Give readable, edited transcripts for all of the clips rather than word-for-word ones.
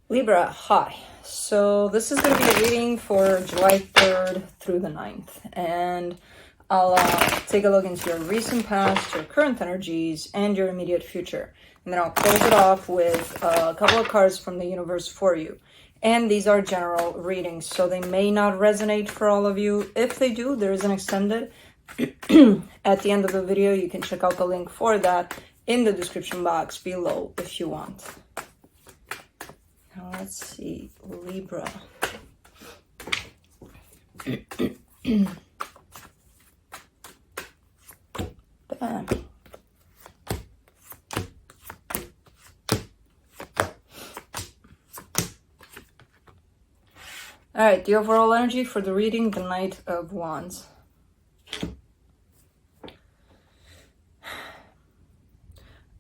Libra, hi. So this is going to be a reading for July 3rd through the 9th. And I'll take a look into your recent past, your current energies, and your immediate future. And then I'll close it off with a couple of cards from the universe for you. And these are general readings, so they may not resonate for all of you. If they do, there is an extended at the end of the video. You can check out the link for that in the description box below if you want. Now let's see, Libra. Bam. All right, the overall energy for the reading, the Knight of Wands.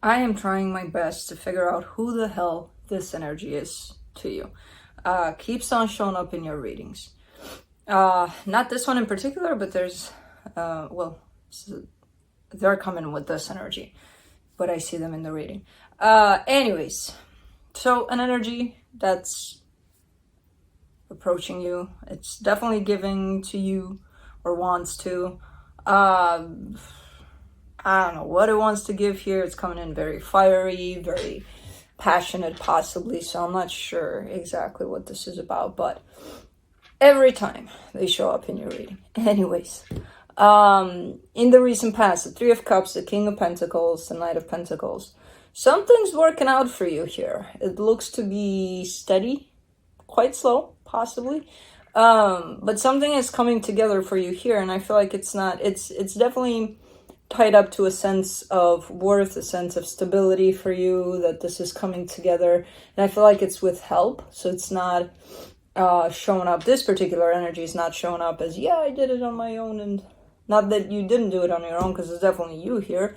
I am trying my best to figure out who the hell this energy is to you. Keeps on showing up in your readings. Not this one in particular, but there's, they're coming with this energy, but I see them in the reading. Anyways, so an energy that's approaching you. It's definitely giving to you or wants to. I don't know what it wants to give here. It's coming in very fiery, very passionate possibly, so I'm not sure exactly what this is about, but every time they show up in your reading. Anyways, in the recent past, the Three of Cups, the King of Pentacles, the Knight of Pentacles, something's working out for you here. It looks to be steady, quite slow possibly, but something is coming together for you here, and I feel like it's definitely tied up to a sense of worth, a sense of stability for you, that this is coming together. And I feel like it's with help, so it's not showing up, this particular energy is not showing up as, yeah, I did it on my own, and not that you didn't do it on your own, because it's definitely you here,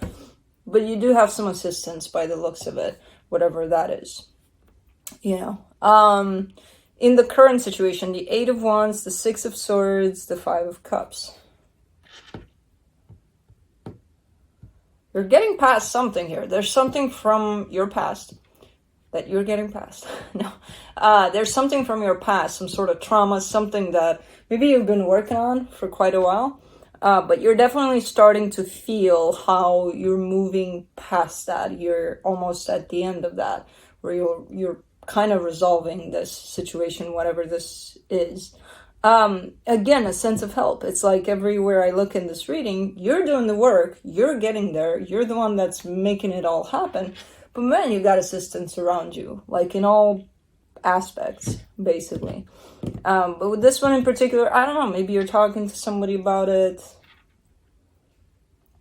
but you do have some assistance by the looks of it, whatever that is, you know. In the current situation, the Eight of Wands, the Six of Swords, the Five of Cups. You're getting past something here. There's something from your past that you're getting past. No, there's something from your past, some sort of trauma, something that maybe you've been working on for quite a while, but you're definitely starting to feel how you're moving past that. You're almost at the end of that, where you're kind of resolving this situation, whatever this is. Again, a sense of help. It's like everywhere I look in this reading, you're doing the work, you're getting there, you're the one that's making it all happen, but man, you got assistance around you, like in all aspects, basically. But with this one in particular, I don't know, maybe you're talking to somebody about it.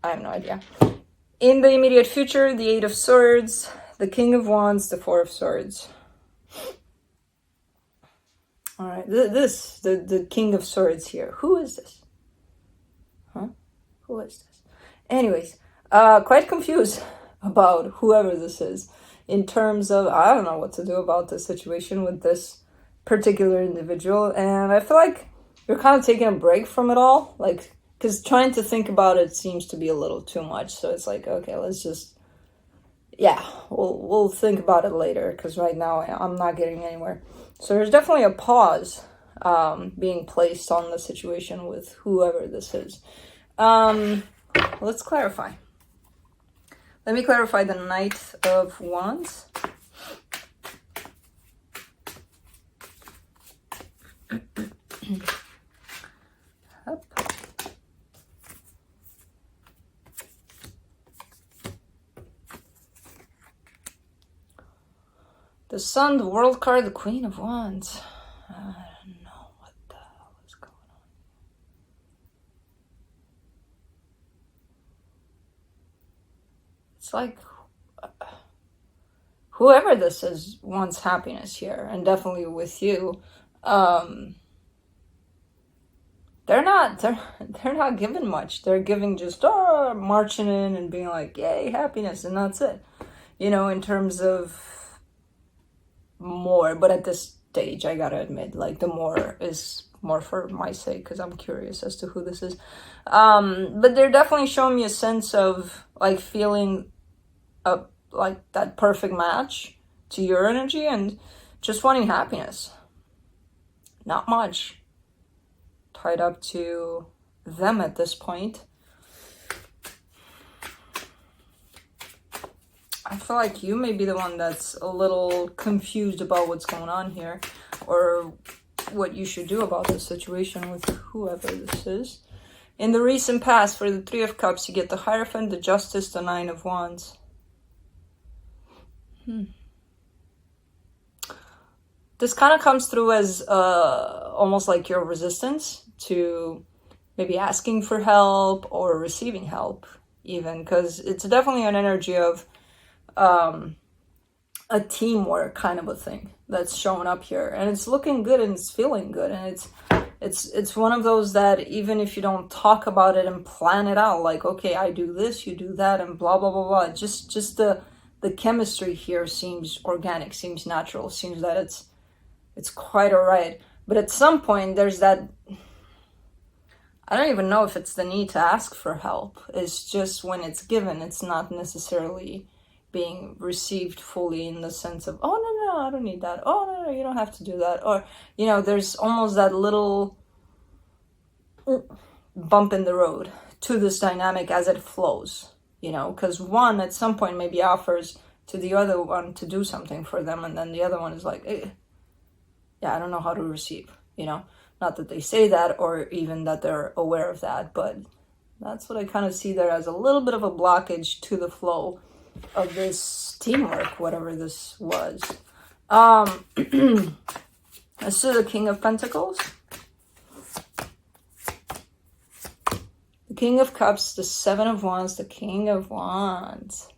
I have no idea. In the immediate future, the Eight of Swords, the King of Wands, the Four of Swords. All right, the King of Swords here. Who is this? Huh? Who is this? Anyways, quite confused about whoever this is in terms of, I don't know what to do about this situation with this particular individual. And I feel like you're kind of taking a break from it all. Like, because trying to think about it seems to be a little too much. So it's like, okay, let's just, yeah, we'll think about it later. Because right now I'm not getting anywhere. So there's definitely a pause being placed on the situation with whoever this is. Let's clarify. Let me clarify the Knight of Wands. Up. The Sun, the World card, the Queen of Wands. I don't know what the hell is going on. It's like whoever this is wants happiness here, and definitely with you. They're not giving much. They're giving just marching in and being like, yay, happiness, and that's it. You know, in terms of more, but at this stage, I gotta admit, like, the more is more for my sake, because I'm curious as to who this is. But they're definitely showing me a sense of, like, feeling like that perfect match to your energy, and just wanting happiness. Not much tied up to them at this point. I feel like you may be the one that's a little confused about what's going on here, or what you should do about the situation with whoever this is. In the recent past, for the Three of Cups, you get the Hierophant, the Justice, the Nine of Wands. This kind of comes through as almost like your resistance to maybe asking for help or receiving help, even, because it's definitely an energy of a teamwork kind of a thing that's showing up here, and it's looking good and it's feeling good, and it's one of those that even if you don't talk about it and plan it out, like, okay, I do this, you do that, and blah blah blah blah, just the chemistry here seems organic, seems natural, seems that it's quite all right. But at some point there's that, I don't even know if it's the need to ask for help, it's just when it's given, it's not necessarily being received fully, in the sense of, oh no, I don't need that, oh no, you don't have to do that, or, you know, there's almost that little bump in the road to this dynamic as it flows, you know, because one at some point maybe offers to the other one to do something for them, and then the other one is like, yeah, I don't know how to receive, you know, not that they say that or even that they're aware of that, but that's what I kind of see there as a little bit of a blockage to the flow of this teamwork, whatever this was. Let's do the King of Pentacles, the King of Cups, the Seven of Wands, the King of Wands.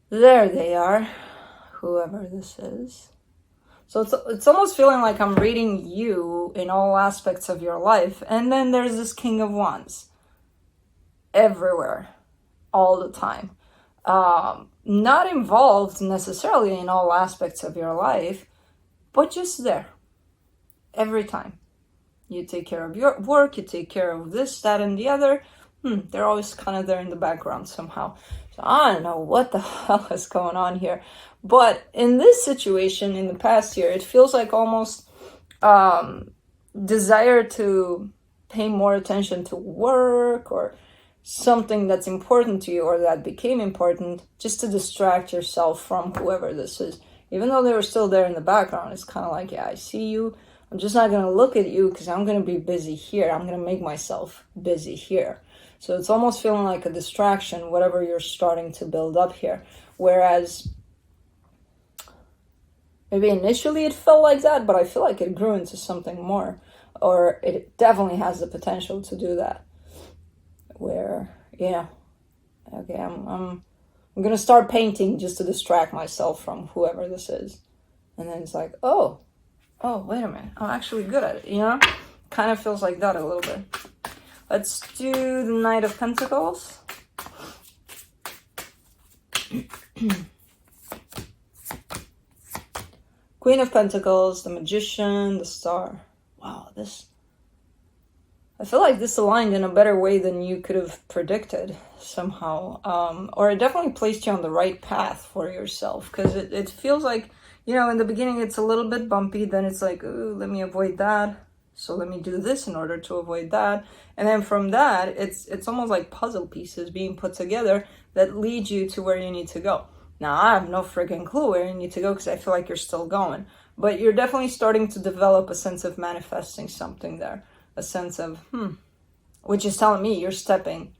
There they are, whoever this is. So it's almost feeling like I'm reading you in all aspects of your life, and then there's this King of Wands everywhere, all the time. Not involved necessarily in all aspects of your life, but just there. Every time. You take care of your work, you take care of this, that, and the other. They're always kind of there in the background somehow. So I don't know what the hell is going on here. But in this situation, in the past year, it feels like almost desire to pay more attention to work or something that's important to you, or that became important, just to distract yourself from whoever this is. Even though they were still there in the background, it's kind of like, yeah, I see you. I'm just not going to look at you because I'm going to be busy here. I'm going to make myself busy here. So it's almost feeling like a distraction, whatever you're starting to build up here. Whereas maybe initially it felt like that, but I feel like it grew into something more, or it definitely has the potential to do that. Where, yeah, okay, I'm going to start painting just to distract myself from whoever this is. And then it's like, oh, wait a minute, I'm actually good at it, you know? Kind of feels like that a little bit. Let's do the Knight of Pentacles. Queen of Pentacles, the Magician, the Star. Wow, I feel like this aligned in a better way than you could have predicted somehow. Or it definitely placed you on the right path for yourself. Because it feels like, you know, in the beginning it's a little bit bumpy. Then it's like, ooh, let me avoid that. So let me do this in order to avoid that. And then from that, it's almost like puzzle pieces being put together that lead you to where you need to go. Now, I have no freaking clue where you need to go because I feel like you're still going. But you're definitely starting to develop a sense of manifesting something there. A sense of, which is telling me you're stepping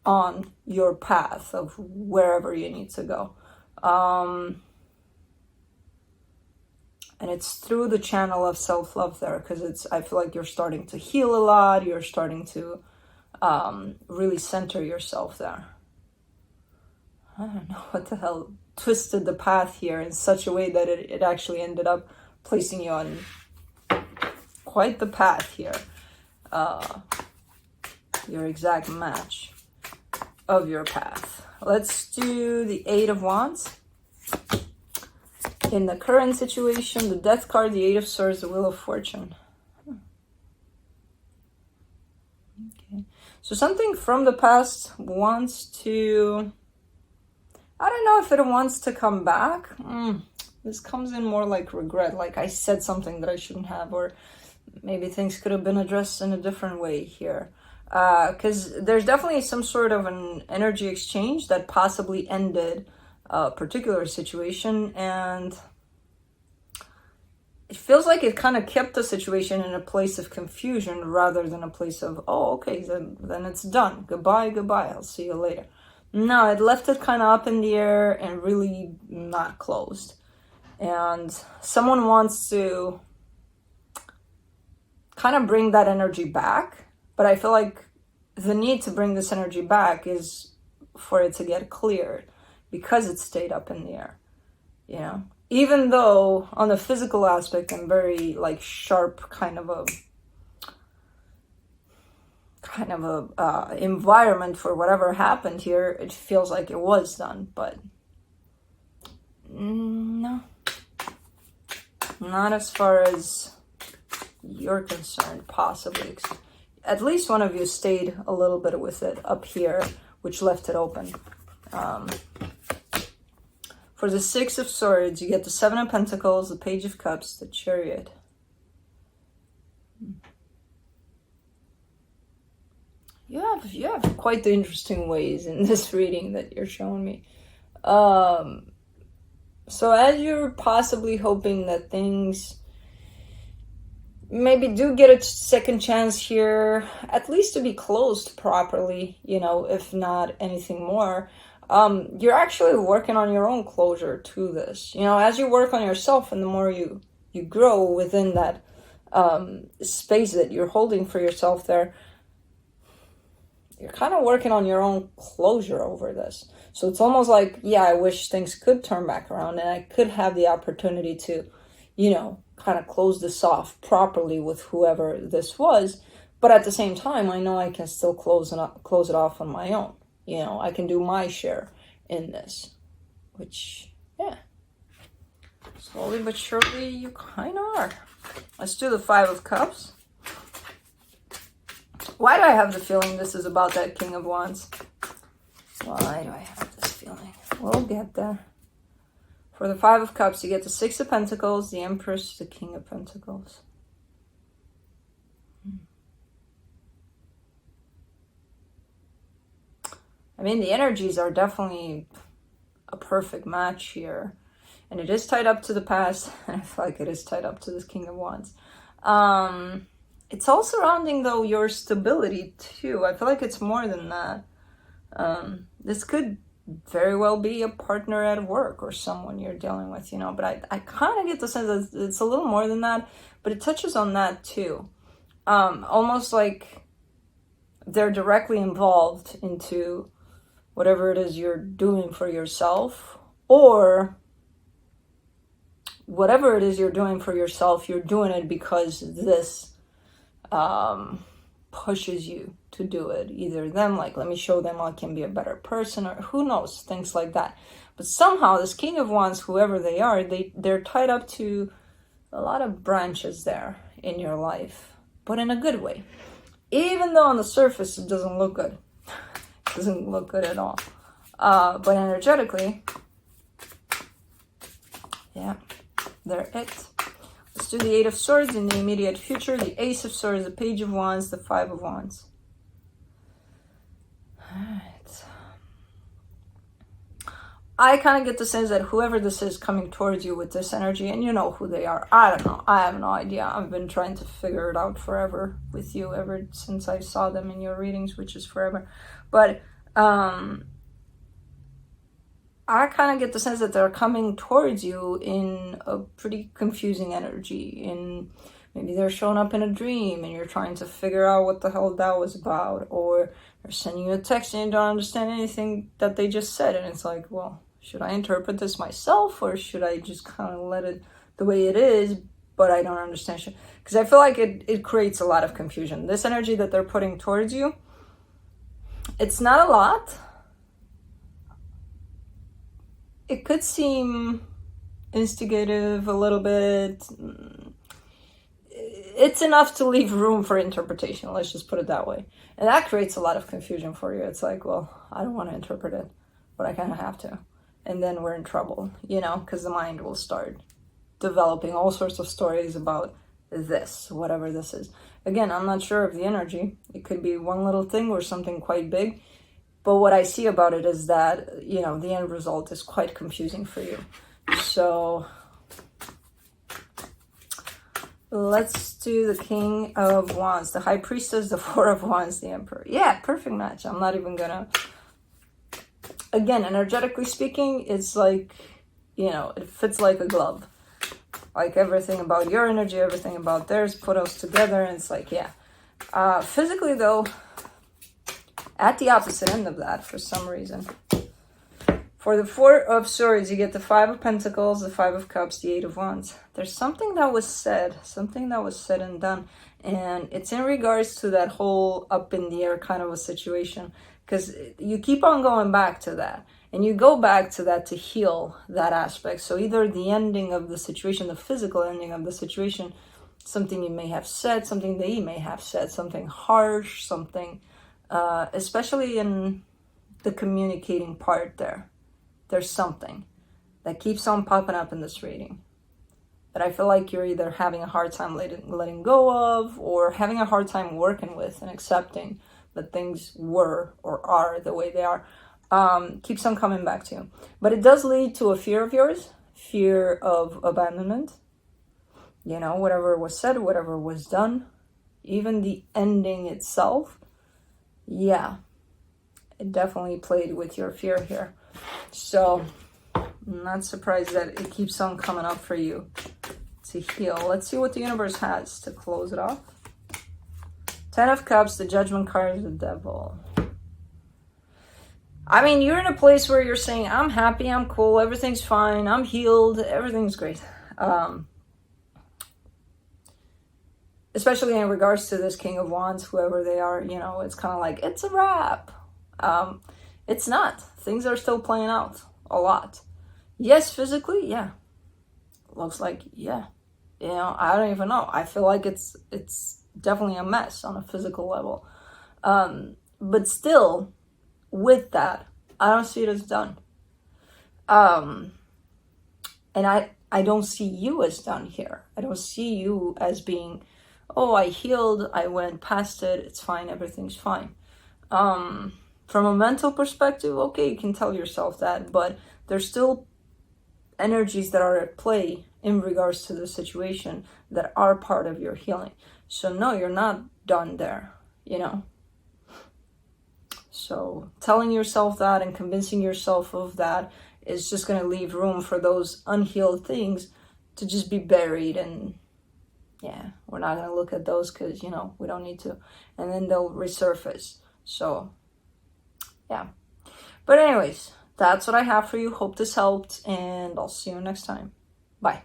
on your path of wherever you need to go. And it's through the channel of self-love there, because I feel like you're starting to heal a lot. You're starting to really center yourself there. I don't know what the hell twisted the path here in such a way that it actually ended up placing you on quite the path here. Your exact match of your path. Let's do the Eight of Wands. In the current situation, the Death card, the Eight of Swords, the Wheel of Fortune. Okay. So something from the past wants to... I don't know if it wants to come back. This comes in more like regret, like I said something that I shouldn't have, or maybe things could have been addressed in a different way here. Because there's definitely some sort of an energy exchange that possibly ended a particular situation, and it feels like it kind of kept the situation in a place of confusion rather than a place of, oh, okay, then it's done. Goodbye, I'll see you later. No, it left it kind of up in the air and really not closed. And someone wants to kind of bring that energy back, but I feel like the need to bring this energy back is for it to get cleared because it stayed up in the air, you know? Even though on the physical aspect and very like sharp kind of a environment for whatever happened here, it feels like it was done, but no, not as far as you're concerned, possibly. At least one of you stayed a little bit with it up here, which left it open. For the Six of Swords, you get the Seven of Pentacles, the Page of Cups, the Chariot. You have quite the interesting ways in this reading that you're showing me. So as you're possibly hoping that things maybe do get a second chance here, at least to be closed properly, you know, if not anything more, you're actually working on your own closure to this. You know, as you work on yourself and the more you grow within that space that you're holding for yourself there, you're kind of working on your own closure over this. So it's almost like, yeah, I wish things could turn back around and I could have the opportunity to, you know, kind of close this off properly with whoever this was. But at the same time, I know I can still close it off on my own. You know, I can do my share in this, which, yeah, slowly but surely you kind of are. Let's do the Five of Cups. Why do I have the feeling this is about that King of Wands? Why do I have this feeling? We'll get there. For the Five of Cups, you get the Six of Pentacles, the Empress, the King of Pentacles. I mean, the energies are definitely a perfect match here. And it is tied up to the past. And I feel like it is tied up to this King of Wands. It's all surrounding, though, your stability, too. I feel like it's more than that. This could very well be a partner at work or someone you're dealing with, you know. But I kind of get the sense that it's a little more than that. But it touches on that, too. Almost like they're directly involved into whatever it is you're doing for yourself, or whatever it is you're doing for yourself, you're doing it because this pushes you to do it. Either them, like, let me show them I can be a better person, or who knows, things like that. But somehow this King of Wands, whoever they are, they're tied up to a lot of branches there in your life, but in a good way. Even though on the surface it doesn't look good. It doesn't look good at all. But energetically, yeah, they're it. Let's do the Eight of Swords in the immediate future, the Ace of Swords, the Page of Wands, the Five of Wands. Alright. I kind of get the sense that whoever this is coming towards you with this energy, and you know who they are. I don't know. I have no idea. I've been trying to figure it out forever with you, ever since I saw them in your readings, which is forever. But I kind of get the sense that they're coming towards you in a pretty confusing energy. In maybe they're showing up in a dream and you're trying to figure out what the hell that was about. Or they're sending you a text and you don't understand anything that they just said. And it's like, well, should I interpret this myself, or should I just kind of let it the way it is, but I don't understand? Because I feel like it creates a lot of confusion. This energy that they're putting towards you, it's not a lot. It could seem instigative a little bit. It's enough to leave room for interpretation, let's just put it that way. And that creates a lot of confusion for you. It's like, well, I don't want to interpret it, but I kind of have to. and then we're in trouble, you know, because the mind will start developing all sorts of stories about this, whatever this is. Again, I'm not sure of the energy. It could be one little thing or something quite big. But what I see about it is that, you know, the end result is quite confusing for you. So let's do the King of Wands, the High Priestess, the Four of Wands, the Emperor. Yeah, perfect match. I'm not even gonna... Again, energetically speaking, it's like, you know, it fits like a glove. Like everything about your energy, everything about theirs, put us together, and it's like, yeah. Physically, though, at the opposite end of that, for some reason. For the Four of Swords, you get the Five of Pentacles, the Five of Cups, the Eight of Wands. There's something that was said and done, and it's in regards to that whole up in the air kind of a situation, because you keep on going back to that, and you go back to that to heal that aspect. So either the ending of the situation, the physical ending of the situation, something you may have said, something they may have said, something harsh, something, especially in the communicating part there. There's something that keeps on popping up in this reading that I feel like you're either having a hard time letting go of, or having a hard time working with and accepting that things were or are the way they are. Keeps on coming back to you. But it does lead to a fear of yours, fear of abandonment. You know, whatever was said, whatever was done, even the ending itself. Yeah, it definitely played with your fear here. So, I'm not surprised that it keeps on coming up for you to heal. Let's see what the universe has to close it off. Ten of Cups, the Judgment card, the Devil. I mean, you're in a place where you're saying, I'm happy, I'm cool, everything's fine, I'm healed, everything's great. Especially in regards to this King of Wands, whoever they are, you know, it's kind of like, it's a wrap. It's not. Things are still playing out a lot. Yes, physically, yeah. Looks like, yeah. You know, I don't even know. I feel like it's definitely a mess on a physical level. But still, with that, I don't see it as done. And I don't see you as done here. I don't see you as being, oh, I healed, I went past it, it's fine, everything's fine. From a mental perspective, okay, you can tell yourself that, but there's still energies that are at play in regards to the situation that are part of your healing. So no, you're not done there, you know. So telling yourself that and convincing yourself of that is just going to leave room for those unhealed things to just be buried, and yeah, we're not going to look at those because, you know, we don't need to, and then they'll resurface. So yeah, but anyways, that's what I have for you. Hope this helped, and I'll see you next time. Bye.